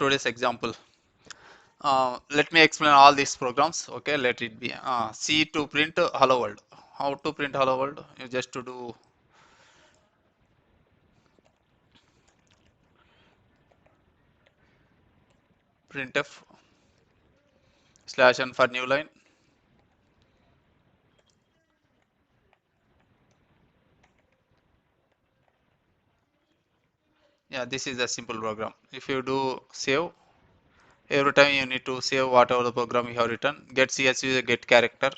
today's example. Let me explain all these programs. Okay, let it be. C to print hello world. How to print hello world? You just to do printf /n for new line. Yeah, this is a simple program. If you do save, every time you need to save whatever the program you have written. Get CSV is a get character.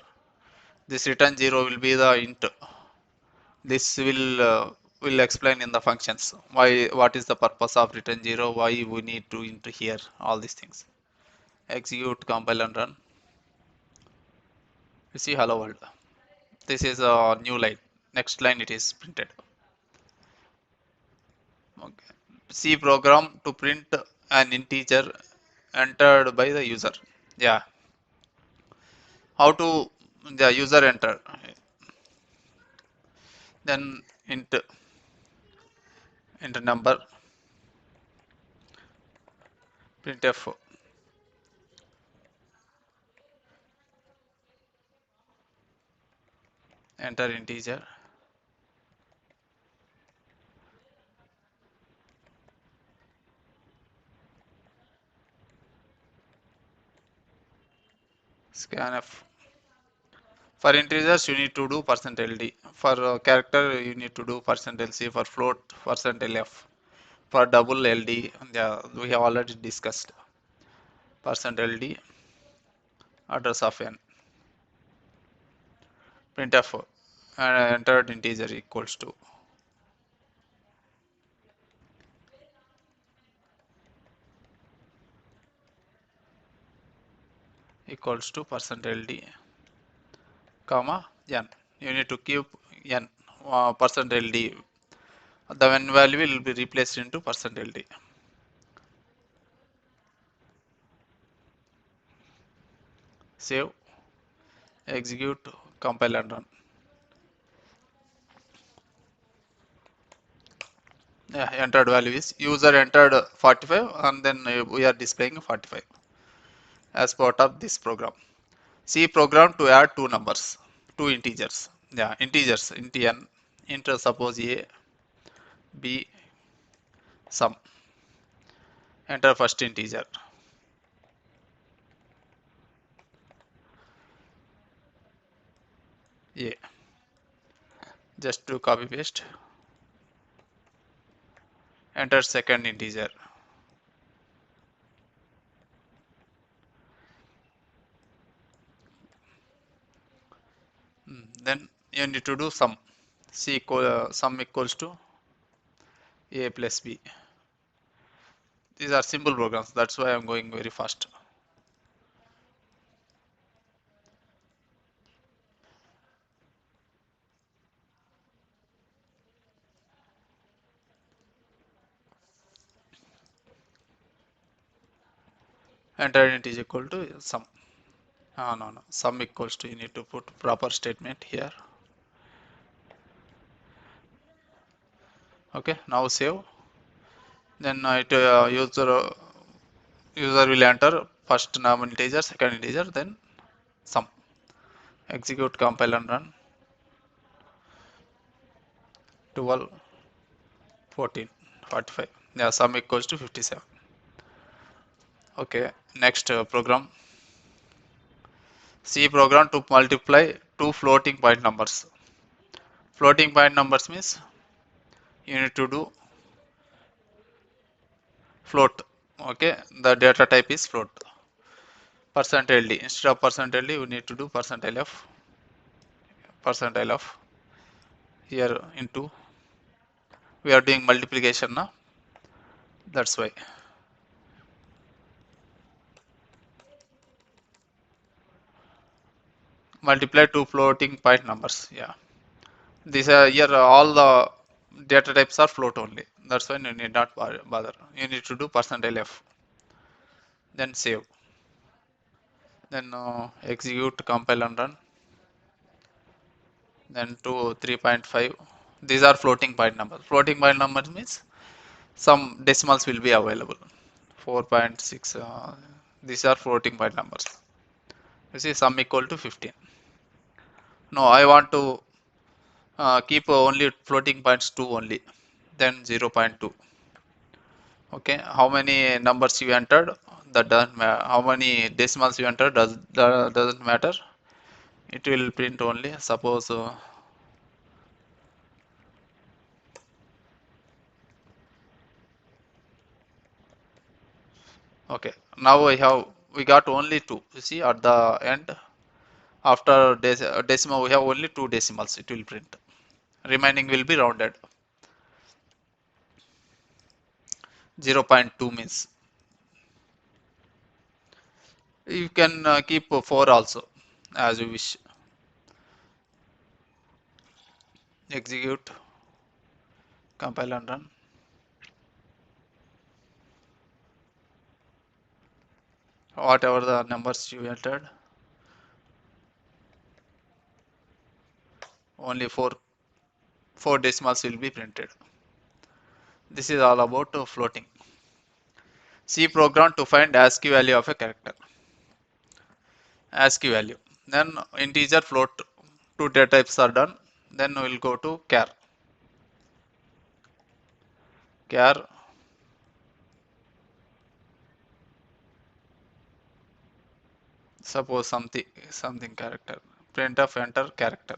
This return 0 will be the int. This will explain in the functions why what is the purpose of return 0, why we need to int here, all these things. Execute, compile and run. You see hello world. This is a new line. Next line it is printed. Okay. C program to print an integer entered by the user. Yeah. How to the user enter? Then int number printf enter integer. Scanf. For integers you need to do %ld. For character you need to do %lc. For float %lf. For double ld, yeah, we have already discussed. %ld address of n. Printf entered integer equals to %ld comma n. You need to keep n %ld. The n value will be replaced into %ld. Save, execute, compile and run. Yeah, entered value is user entered 45 and then we are displaying 45 as part of this program. C program to add two numbers, two integers. Yeah, integers, int n, int suppose a, b, sum. Enter first integer. A. Just to copy paste. Enter second integer. Then you need to do sum. Sum equals to a plus b. These are simple programs. That's why I'm going very fast. Enter int is equal to sum. No. Sum equals to, you need to put proper statement here. Okay, now save. Then user will enter first normal integer, second integer, then sum. Execute, compile and run. 12, 14, 45. Yeah, sum equals to 57. Okay, next program. C program to multiply two floating point numbers. Floating point numbers means you need to do float. Okay, the data type is float. %ld. Instead of %ld, you need to do %lf. %lf here into. We are doing multiplication now. That's why. Multiply two floating point numbers. Yeah. These are here all the data types are float only. That's why you need not bother. You need to do %lf. Then save. Then execute, compile and run. Then to 3.5. These are floating point numbers. Floating point numbers means some decimals will be available. 4.6. These are floating point numbers. You see, sum equal to 15. No, I want to keep only floating points 2 only. Then 0.2. Okay, how many numbers you entered? That doesn't matter. How many decimals you entered doesn't matter. It will print only. Suppose okay. Now we got only two. You see, at the end after decimal we have only two decimals. It will print. Remaining will be rounded. 0.2 means you can keep 4 also as you wish. Execute, compile and run. Whatever the numbers you entered, only four decimals will be printed. This is all about floating. C program to find ASCII value of a character. ASCII value. Then integer, float, two data types are done. Then we will go to char. Char, suppose something character. Printf enter character.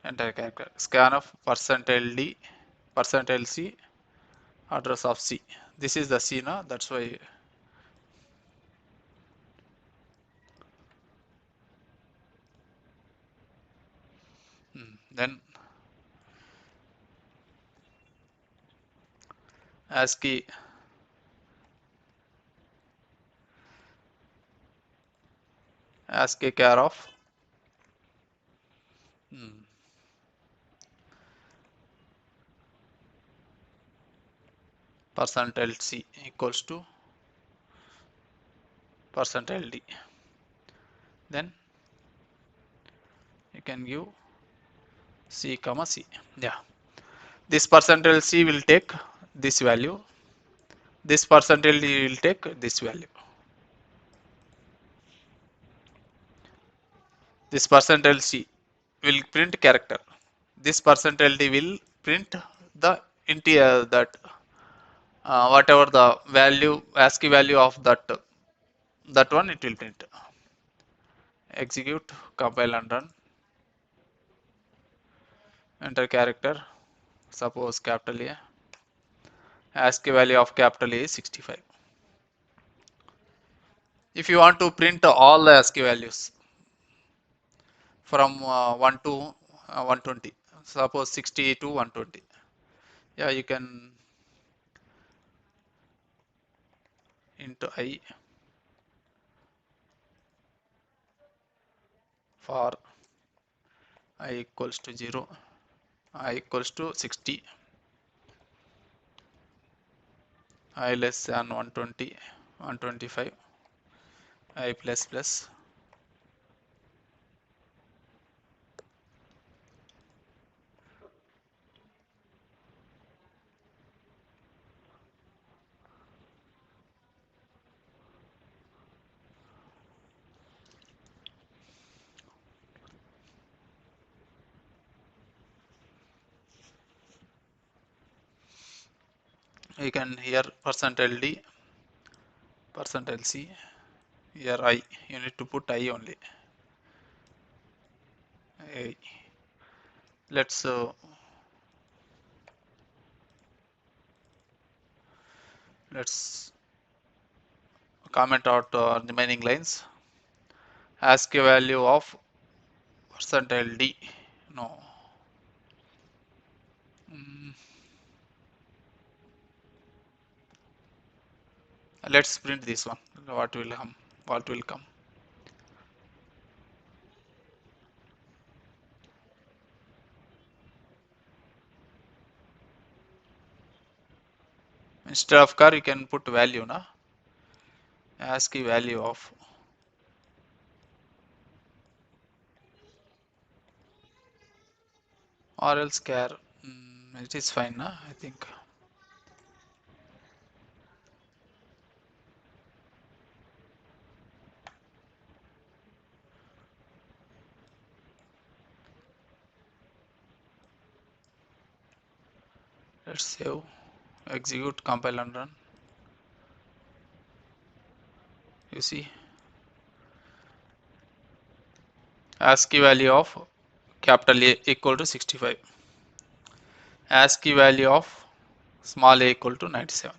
Enter character. Scan of %LD, %LC, address of C. This is the C now. That's why. Then ASCII char of %LC equals to %LD. Then you can give C comma C. Yeah. This %LC will take this value. This %LD will take this value. This %LC will print character. This %LD will print the integer that whatever the value ASCII value of that one it will print. Execute, compile and run. Enter character. Suppose capital A. ASCII value of capital A is 65. If you want to print all the ASCII values from 1 to 120, suppose 60 to 120, yeah, you can into I for I equals to 0, I equals to 60, I less than 120, 125, I plus plus. You can here %LD, %LC, here I, you need to put I only. I. Let's comment out remaining lines. ASCII value of %LD. No. Let's print this one. What will come? What will come? Instead of car, you can put value, na? ASCII value of or else char. It is fine, na? I think. Let's save, execute, compile and run. You see, ASCII value of capital A equal to 65. ASCII value of small a equal to 97.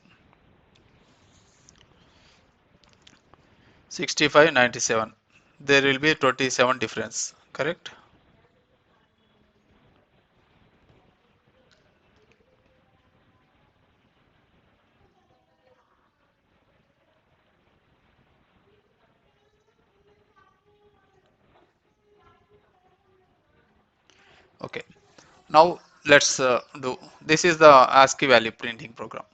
65, 97. There will be 27 difference, correct? Okay. Now let's do. This is the ASCII value printing program.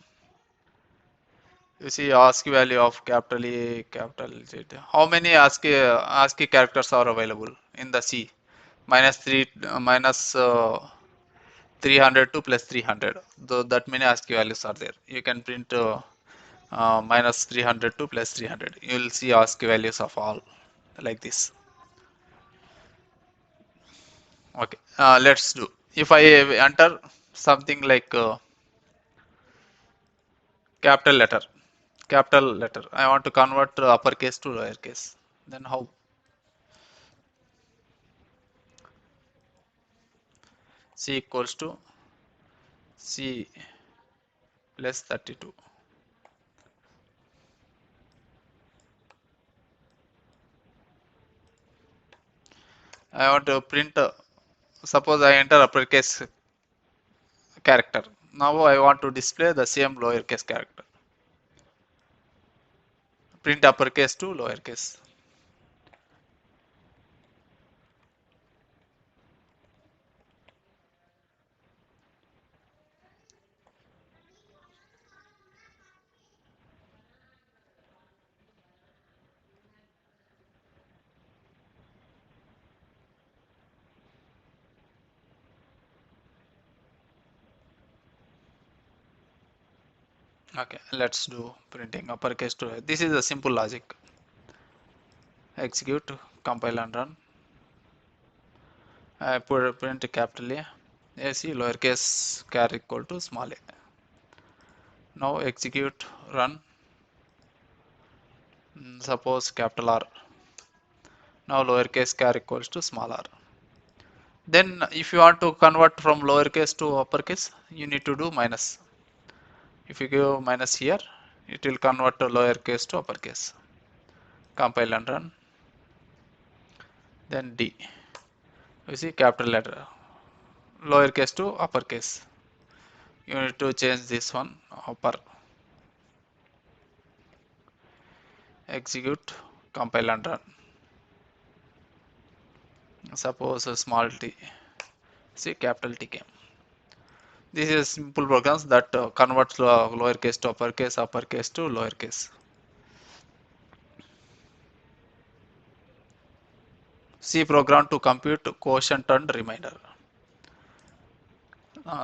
You see ASCII value of capital A, capital Z. How many ASCII characters are available in the C? Minus 3, minus 300 to plus 300. Though that many ASCII values are there. You can print minus 300 to plus 300. You will see ASCII values of all like this. Okay, let's do. If I enter something like capital letter, I want to convert uppercase to lowercase. Then how? C equals to C plus 32. I want to print. Suppose I enter uppercase character. Now I want to display the same lowercase character. Print uppercase to lowercase. Okay, let's do printing uppercase to. This is a simple logic. Execute, compile and run. I put print capital A. AC lowercase char equal to small a. Now execute, run. Suppose capital R. Now lowercase char equals to small r. Then if you want to convert from lowercase to uppercase, you need to do minus. If you give minus here, it will convert to lowercase to uppercase. Compile and run. Then D. You see capital letter. Lowercase to uppercase. You need to change this one upper. Execute, compile and run. Suppose a small t. See capital T came. This is simple programs that converts lowercase to uppercase to lowercase. C program to compute quotient and remainder.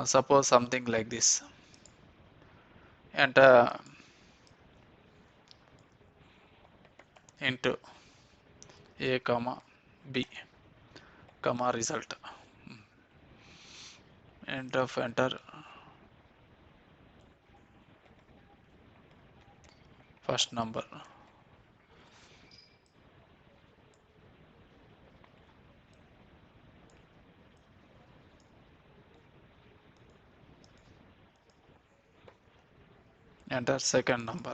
Suppose something like this. Enter into A comma B comma result. Enter first number. Enter second number.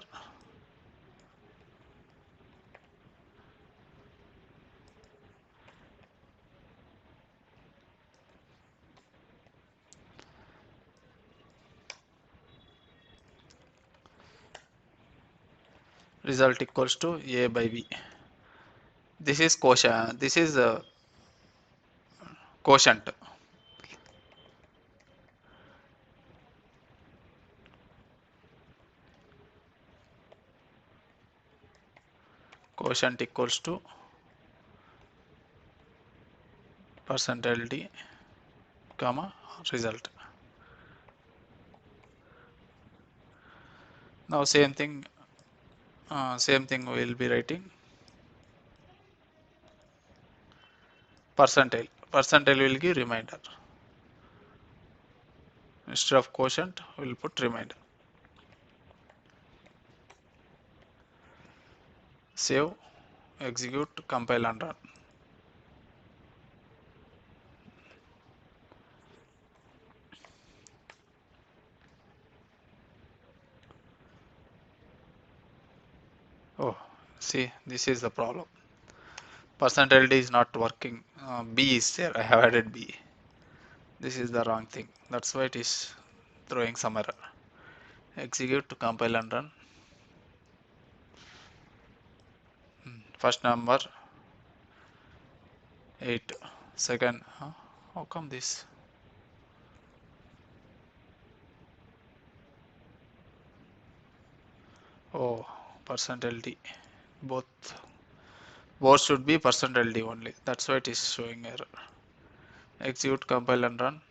Result equals to A by B. This is quotient. This is quotient. Quotient equals to percentile D comma result. Now same thing we will be writing. Percentile will give remainder. Instead of quotient, we'll put remainder. Save, execute, compile and run. Oh, see, this is the problem. %LD is not working. B is there. I have added B. This is the wrong thing. That's why it is throwing some error. Execute to compile and run. First number 8. Second, huh? How come this? Oh, %LD. Both should be %LD only. That's why it is showing error. Execute, compile and run.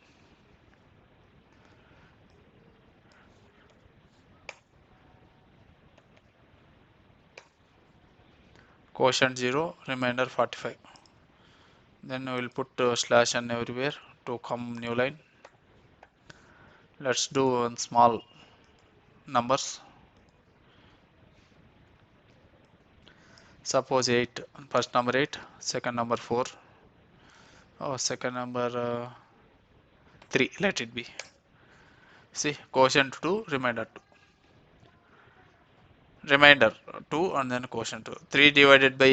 Quotient 0, remainder 45. Then we will put slash n everywhere to come new line. Let's do small numbers. Suppose 8, first number 8, second number 4, oh, second number 3, let it be. See, quotient 2, remainder 2. Remainder 2 and then quotient 2. 3 divided by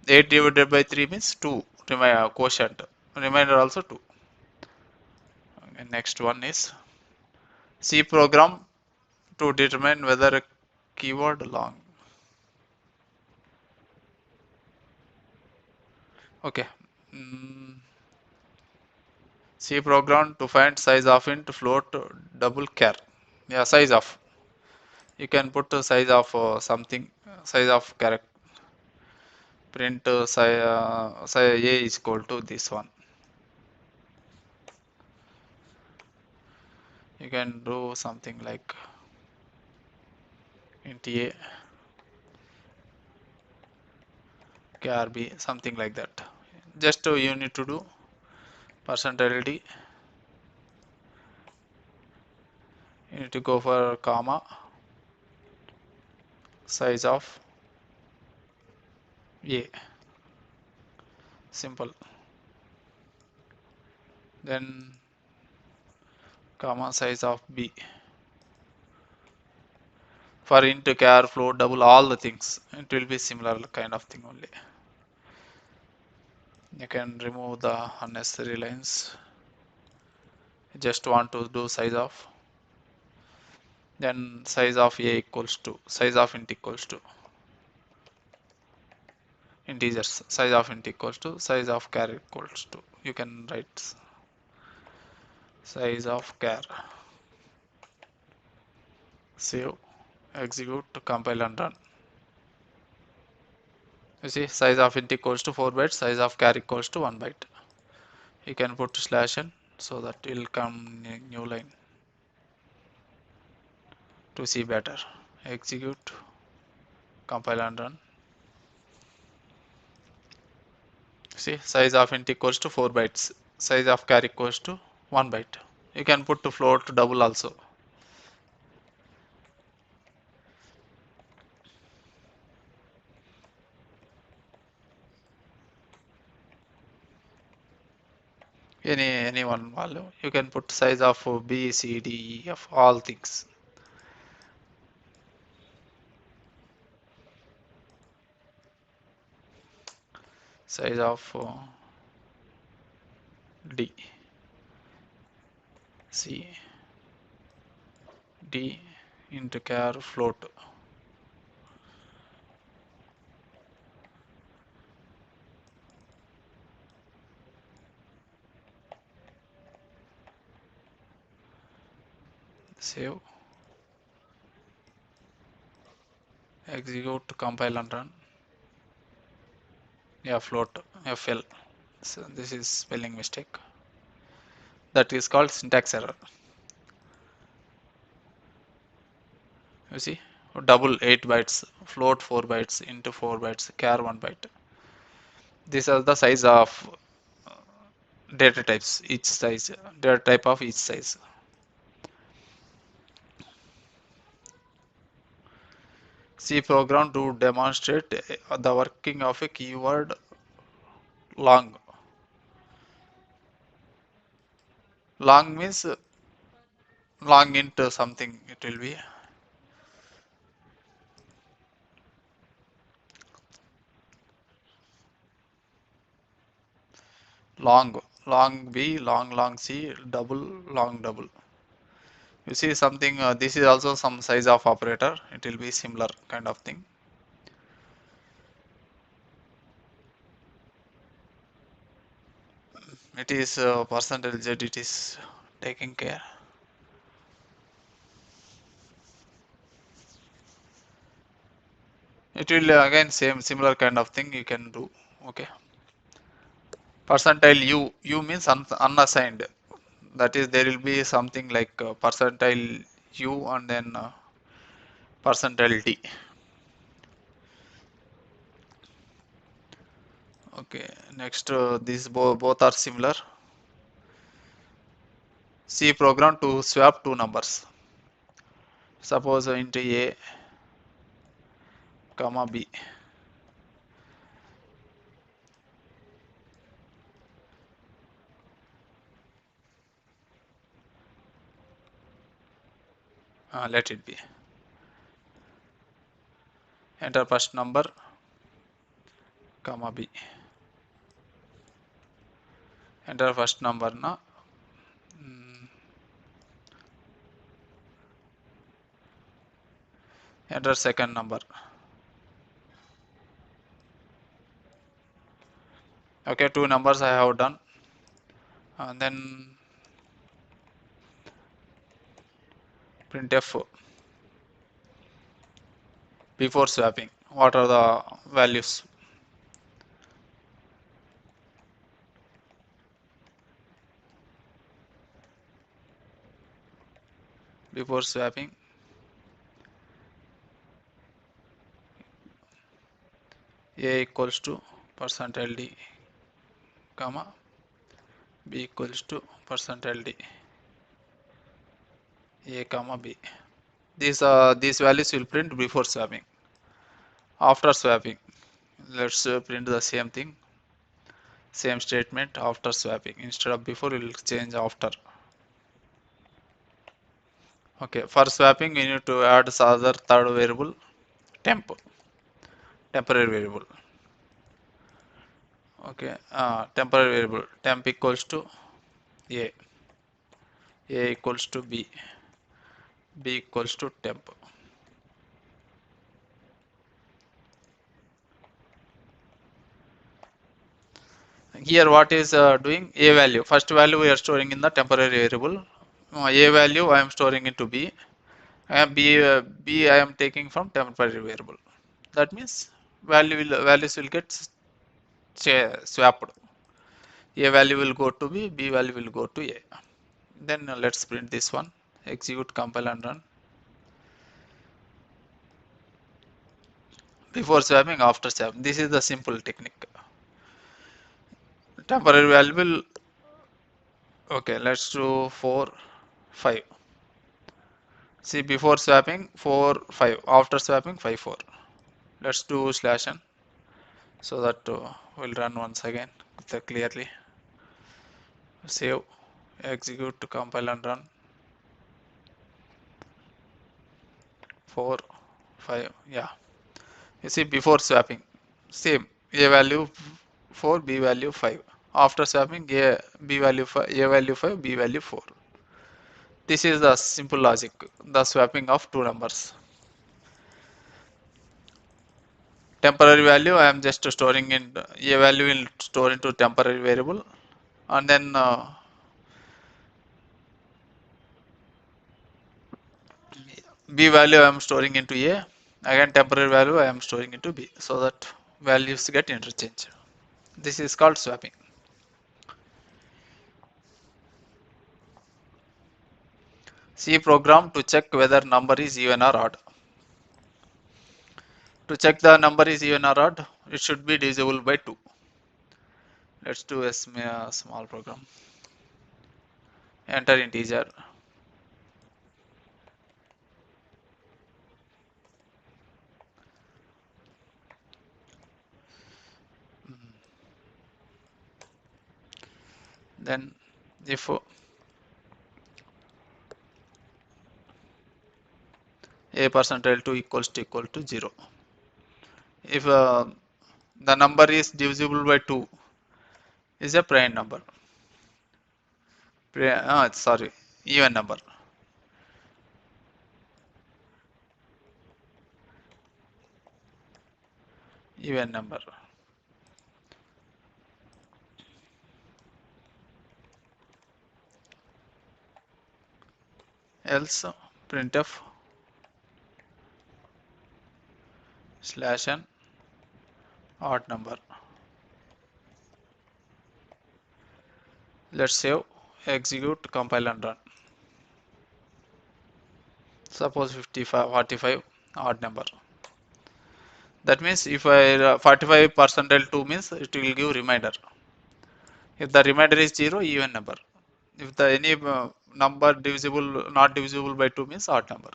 8 divided by 3 means 2, quotient. Remainder also 2. Okay, next one is C program to determine whether a keyword long. Okay. C program to find size of int float double char. Yeah, size of. You can put the size of something, size of character. Print size A is equal to this one. You can do something like int A, char B, something like that. Just you need to do %LD. You need to go for comma, size of A. Simple. Then comma size of B. For int, char, float, double, all the things, it will be similar kind of thing only. You can remove the unnecessary lines. Just want to do size of. Then size of A equals to size of int equals to integers. Size of int equals to size of char equals to. You can write size of char. Save, execute, compile and run. You see, size of int equals to 4 bytes, size of char equals to 1 byte. You can put slash n so that it will come new line to see better. Execute, compile and run. See, size of int equals to 4 bytes, size of char equals to 1 byte. You can put to float double also. Any one value. You can put size of B, C, D, E, F, all things. Size of D, C, D into char float. Save, execute, compile and run. Yeah, float, FL. So this is spelling mistake. That is called syntax error. You see, double 8 bytes, float 4 bytes, into 4 bytes, char 1 byte. These are the size of data types, each size, data type of each size. C program to demonstrate the working of a keyword long. Long means long into something it will be. Long, long B, long C, double, long double. You see something, this is also some size of operator. It will be similar kind of thing. It is percentage Z, it is taking care. It will again same similar kind of thing you can do. Okay. Percentile U means unassigned. That is there will be something like percentile U and then percentile D. Okay. Next, these both are similar. C program to swap two numbers. Suppose into A, comma B. Let it be. Enter first number, comma B. Enter first number na. Enter second number. Okay, two numbers I have done. And then printf before swapping. What are the values? Before swapping, A equals to percentile D, comma B equals to percentile D, A comma B. These values will print before swapping. After swapping, let's print the same thing, same statement after swapping. Instead of before, we will change after. Okay, for swapping, we need to add other third variable, temp, temporary variable. Okay, temporary variable temp equals to A, A equals to B, B equals to temp. Here what is doing? A value, first value we are storing in the temporary variable. A value I am storing into B, and B I am taking from temporary variable. That means values will get swapped. A value will go to B, B value will go to A. Then let's print this one. Execute, compile and run. Before swapping, after swapping. This is the simple technique. Temporary value will, okay, let's do 4, 5. See, before swapping 4, 5. After swapping 5, 4. Let's do /n so that we'll run once again clearly. Save, execute, compile and run. 4, 5, yeah. You see, before swapping, same, A value 4, B value 5. After swapping, B value 5, A value 5, B value 4. This is the simple logic, the swapping of two numbers. Temporary value, I am just storing in A value will store into temporary variable, and then B value I am storing into A. Again, temporary value I am storing into B, so that values get interchanged. This is called swapping. C program to check whether number is even or odd. To check the number is even or odd, it should be divisible by 2. Let's do a small program. Enter integer. Then if a percent L2 equal to 0, if the number is divisible by 2, is a prime number. Sorry, even number. Even number. Else printf slash n odd number. Let's save, execute, compile and run. Suppose 55, 45 odd number. That means if I 45% L2 means it will give remainder. If the remainder is 0, even number. If the any number divisible, not divisible by 2 means odd number.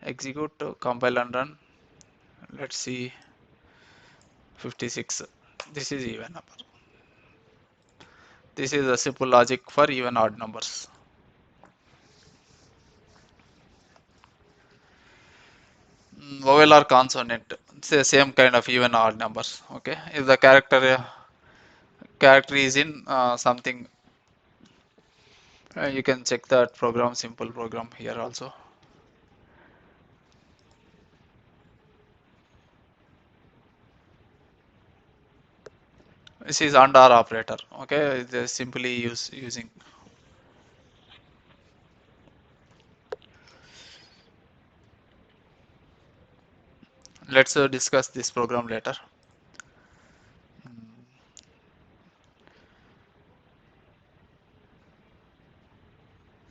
Execute, compile and run. Let's see, 56. This is even number. This is a simple logic for even odd numbers. Vowel or consonant, it's the same kind of even odd numbers. Okay, if the character is in something, you can check that program, simple program here also. This is AND OR operator. Okay, they simply using. Let's discuss this program later.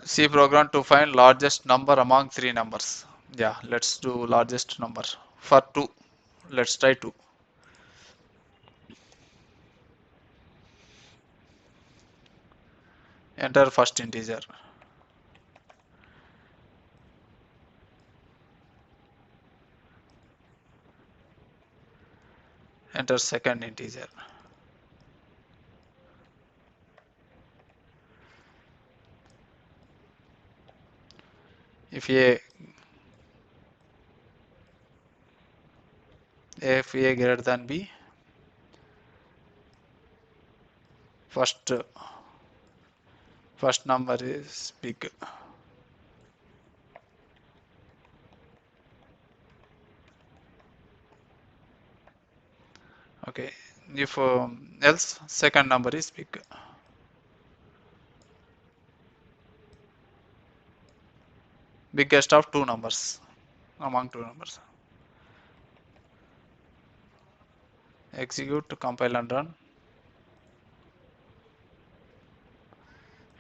C program to find largest number among three numbers. Yeah, let's do largest number for 2. Let's try 2. Enter first integer. Enter second integer. If a greater than b, first number is big. Okay, if else second number is big. Biggest of two numbers among two numbers. Execute, compile and run.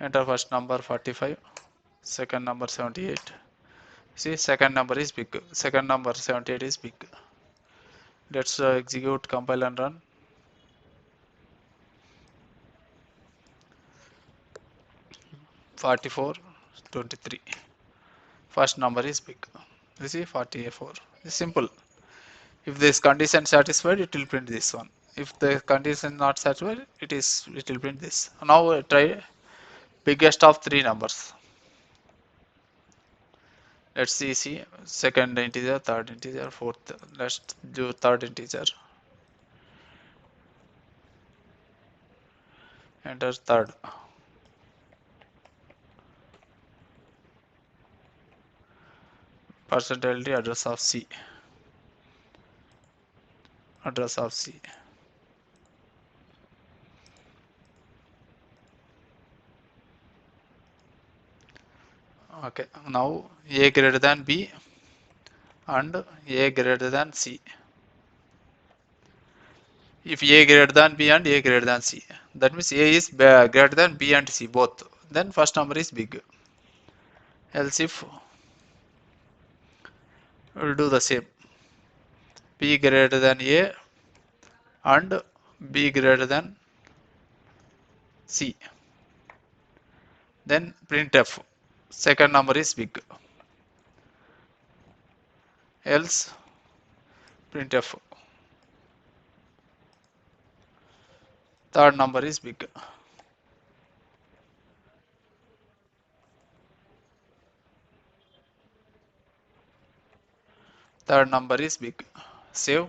Enter first number 45, second number 78. See, second number is big. Second number 78 is big. Let's execute, compile and run. 44, 23. First number is big. You see, 44. It's simple. If this condition satisfied, it will print this one. If the condition not satisfied, it will print this. Now try biggest of three numbers. Let's see second integer, third integer, fourth. Let's do third integer. Enter third. Percentage address of C. Address of C. Okay, now A greater than B and A greater than C. If A greater than B and A greater than C, that means A is greater than B and C both, then first number is big. Else if we'll do the same, B greater than A and B greater than C, then printf second number is big. Else printf third number is big. Third number is big. Save,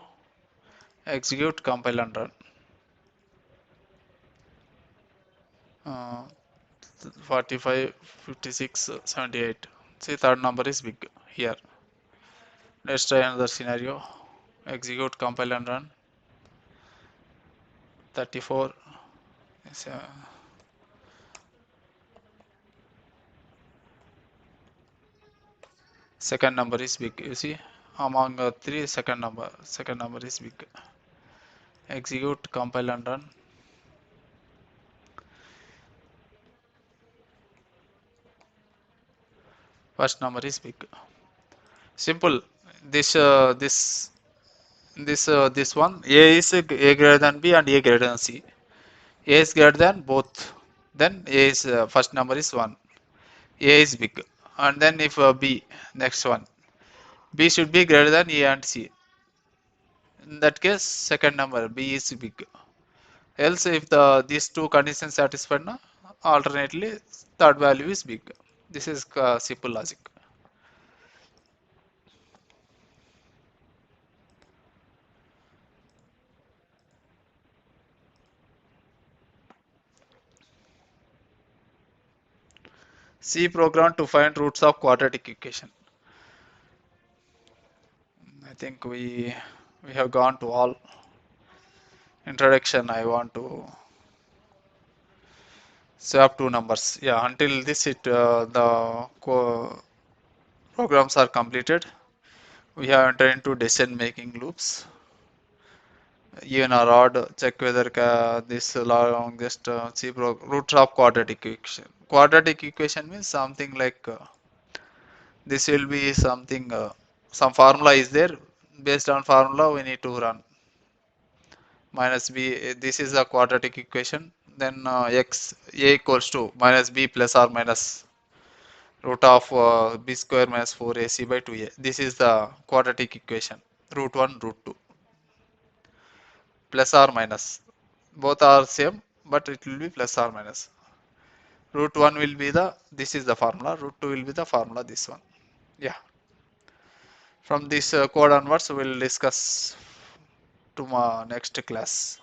execute, compile and run. 45, 56, 78. See, third number is big here. Let's try another scenario. Execute, compile and run. 34. Second number is big. You see, among three, second number is big. Execute, compile and run. First number is big. Simple. This this one, A is a greater than B and A greater than C. A is greater than both. Then A is first number is 1. A is big. And then if B, next one, B should be greater than A and C. In that case, second number B is big. Else, if these two conditions satisfied, na, alternately third value is big. This is simple logic. C program to find roots of quadratic equation. I think we have gone to all. Introduction. I want to swap two numbers. Yeah, until this programs are completed. We have entered into decision making loops. Even or odd, check whether this longest roots of quadratic equation. Quadratic equation means something like this will be something. Some formula is there. Based on formula, we need to run minus b. This is a quadratic equation. Then x a equals to minus b plus or minus root of b square minus 4ac by 2a. This is the quadratic equation. Root 1, root 2, plus or minus. Both are same, but it will be plus or minus. Root 1 will be this is the formula. Root 2 will be the formula, this one. Yeah. From this code onwards, we will discuss to next class.